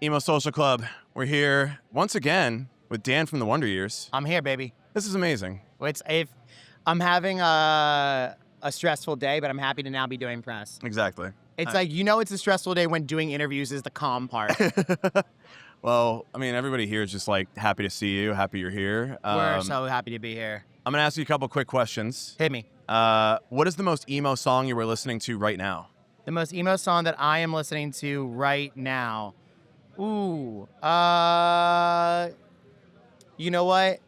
Emo Social Club. We're here once again with Dan from the Wonder Years. I'm here, baby. This is amazing. If I'm having a stressful day, but I'm happy to now be doing press. Exactly. It's like, it's a stressful day when doing interviews is the calm part. Well, I mean, everybody here is just like happy to see you, happy you're here. We're so happy to be here. I'm going to ask you a couple quick questions. Hit me. What is the most emo song you were listening to right now? The most emo song that I am listening to right now. Ooh. You know what?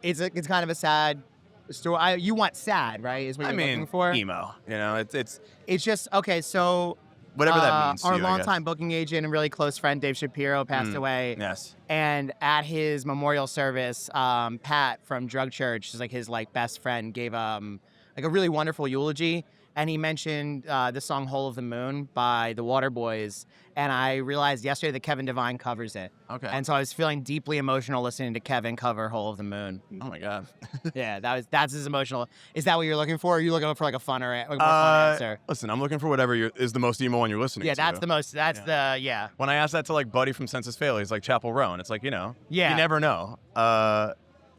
It's kind of a sad story. You want sad, right? Is what you're looking for? Emo. You know, it's just okay. So whatever that means to our you, longtime booking agent and really close friend Dave Shapiro passed away. Yes. And at his memorial service, Pat from Drug Church, is like his best friend, gave like a really wonderful eulogy. And he mentioned the song "Hole of the Moon" by the Waterboys, and I realized yesterday that Kevin Devine covers it. Okay. And so I was feeling deeply emotional listening to Kevin cover "Hole of the Moon." Oh my God. Yeah, that's as emotional. Is that what you're looking for? Or are you looking for like a funner, more fun answer? Listen, I'm looking for whatever is the most emo one you're listening to. Yeah, that's the most. That's the. When I asked that to like Buddy from Census Failure, he's like Chapel Row, and it's like, Yeah. You never know.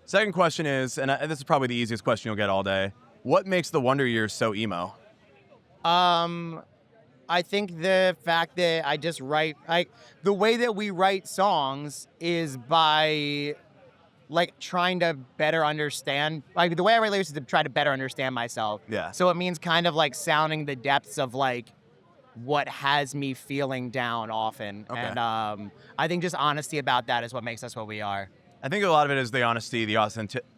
Second question is, and this is probably the easiest question you'll get all day. What makes the Wonder Years so emo? I think the fact that I just write, the way that we write songs is by, trying to better understand, the way I write lyrics is to try to better understand myself. Yeah. So it means kind of sounding the depths of, what has me feeling down often. Okay. And I think just honesty about that is what makes us what we are. I think a lot of it is the honesty, the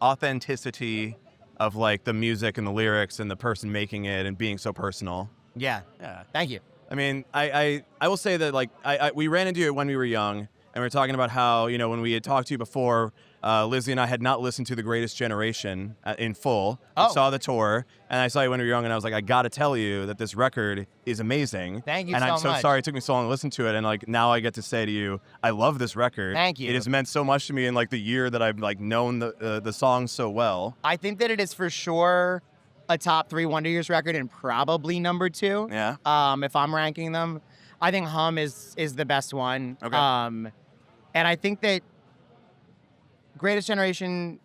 authenticity of the music and the lyrics and the person making it and being so personal. Yeah. Yeah. Thank you. I mean, I will say that we ran into it when we were young, and we were talking about how, when we had talked to you before, Lizzie and I had not listened to The Greatest Generation in full. Oh. We saw the tour, and I saw you when we were young, and I was like, I got to tell you that this record is amazing. Thank you and so I'm much. so sorry it took me so long to listen to it, and now I get to say to you, I love this record. Thank you. It has meant so much to me in the year that I've known the song so well. I think that it is for sure a top 3 Wonder Years record and probably number 2. Yeah. If I'm ranking them, I think Hum is the best one. Okay. And I think that Greatest Generation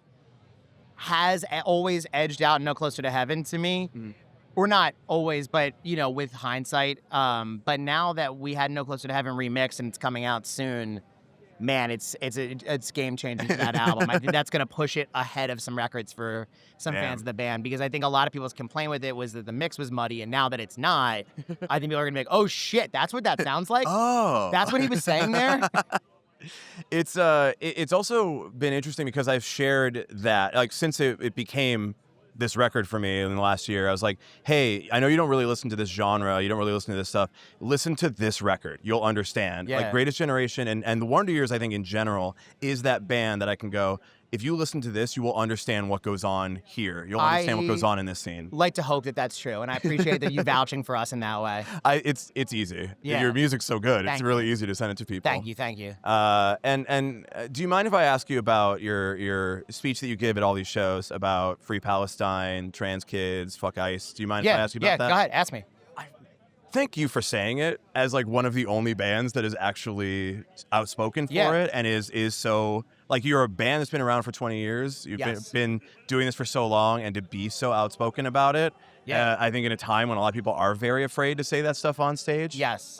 has always edged out No Closer to Heaven to me. Mm-hmm. Or not always, but with hindsight. But now that we had No Closer to Heaven remixed and it's coming out soon, man, it's game changing for that album. I think that's gonna push it ahead of some records for some fans of the band, because I think a lot of people's complaint with it was that the mix was muddy, and now that it's not, I think people are gonna be like, oh shit, that's what that sounds like. Oh, That's what he was saying there. It's also been interesting because I've shared that since it became this record for me in the last year. I was like, hey, I know you don't really listen to this genre, you don't really listen to this stuff. Listen to this record, you'll understand. Yeah. Greatest Generation and the Wonder Years, I think in general, is that band that I can go, if you listen to this, you will understand what goes on here. You'll understand what goes on in this scene. Like to hope that that's true, and I appreciate that you vouching for us in that way. It's easy. Yeah. Your music's so good. Thank it's really easy to send it to people. Thank you. And do you mind if I ask you about your speech that you give at all these shows about Free Palestine, trans kids, fuck ICE? Do you mind if I ask you about that? Yeah, go ahead, ask me. Thank you for saying it as one of the only bands that is actually outspoken for it and is so you're a band that's been around for 20 years. You've been doing this for so long, and to be so outspoken about it. Yeah. I think in a time when a lot of people are very afraid to say that stuff on stage. Yes.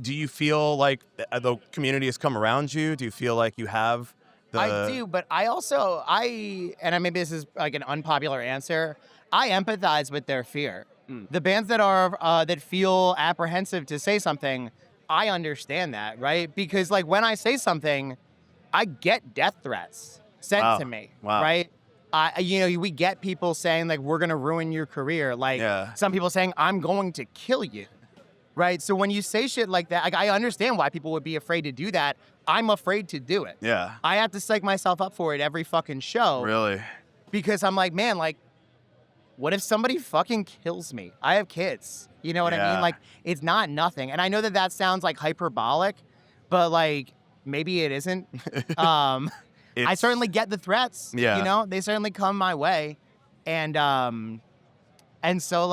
Do you feel like the community has come around you? Do you feel like you have I do, but I also, and maybe this is an unpopular answer, I empathize with their fear. The bands that are that feel apprehensive to say something, I understand that, right? Because when I say something, I get death threats sent to me, right? We get people saying we're gonna ruin your career. Some people saying I'm going to kill you, right? So when you say shit like that, I understand why people would be afraid to do that. I'm afraid to do it. Yeah. I have to psych myself up for it every fucking show. Really? Because I'm like, man, what if somebody fucking kills me? I have kids. You know what I mean? It's not nothing. And I know that sounds hyperbolic, but maybe it isn't. I certainly get the threats. Yeah. They certainly come my way. And so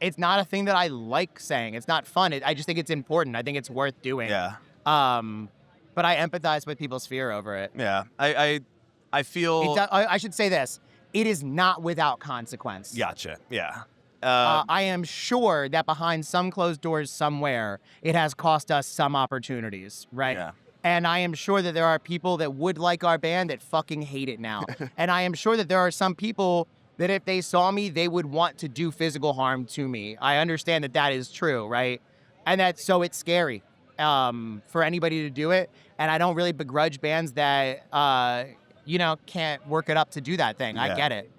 it's not a thing that I like saying. It's not fun. I just think it's important. I think it's worth doing. Yeah. But I empathize with people's fear over it. Yeah. I feel. I should say this. It is not without consequence. Gotcha. Yeah. I am sure that behind some closed doors somewhere, it has cost us some opportunities, right? Yeah. And I am sure that there are people that would like our band that fucking hate it now. And I am sure that there are some people that if they saw me, they would want to do physical harm to me. I understand that that is true, right? And so it's scary for anybody to do it. And I don't really begrudge bands that, can't work it up to do that thing. Yeah. I get it.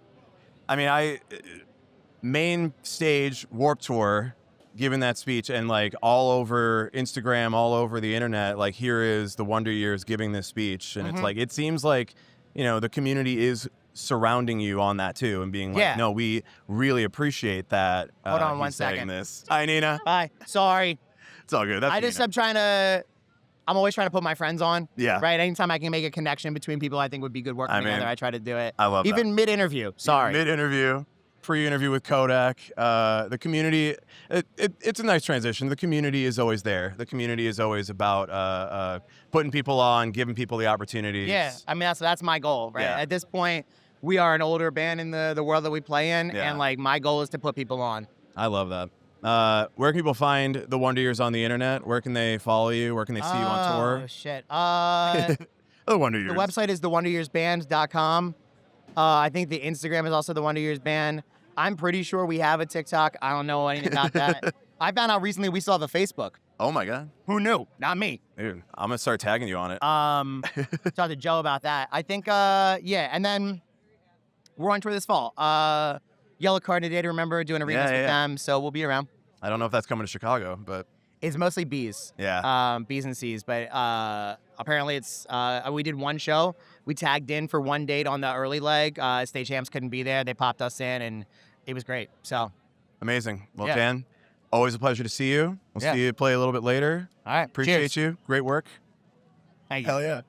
I mean, main stage Warped Tour, giving that speech, and like all over Instagram, all over the internet, like here is the Wonder Years giving this speech, and it's like it seems like the community is surrounding you on that too, and being like, no, we really appreciate that. Hold on one saying second. This. Hi, Nina. Bye. Sorry. It's all good. That's I'm always trying to put my friends on. Yeah. Right? Anytime I can make a connection between people I think would be good working together, I try to do it. I love Even that. mid-interview. Sorry. Mid-interview. Pre-interview with Kodak. The community, it's a nice transition. The community is always there. The community is always about putting people on, giving people the opportunities. Yeah, I mean, that's my goal, right? Yeah. At this point, we are an older band in the world that we play in, Yeah. and like my goal is to put people on. I love that. Where can people find the Wonder Years on the internet? Where can they follow you? Where can they see you on tour? Oh, shit. The Wonder Years. The website is thewonderyearsband.com. I think the Instagram is also the Wonder Years Band. I'm pretty sure we have a TikTok. I don't know anything about that. I found out recently we still have a Facebook. Oh my God. Who knew? Not me. Dude, I'm going to start tagging you on it. Talk to Joe about that. I think, and then we're on tour this fall. Yellowcard Today to Remember, doing a remix with them, so we'll be around. I don't know if that's coming to Chicago, but... It's mostly B's. Yeah. B's and C's, but apparently it's, we did one show. We tagged in for one date on the early leg. Stagehands couldn't be there. They popped us in, and it was great, so. Amazing. Well, Dan, always a pleasure to see you. We'll see you play a little bit later. All right. Appreciate Cheers. you. Great work. Thank you. Hell yeah.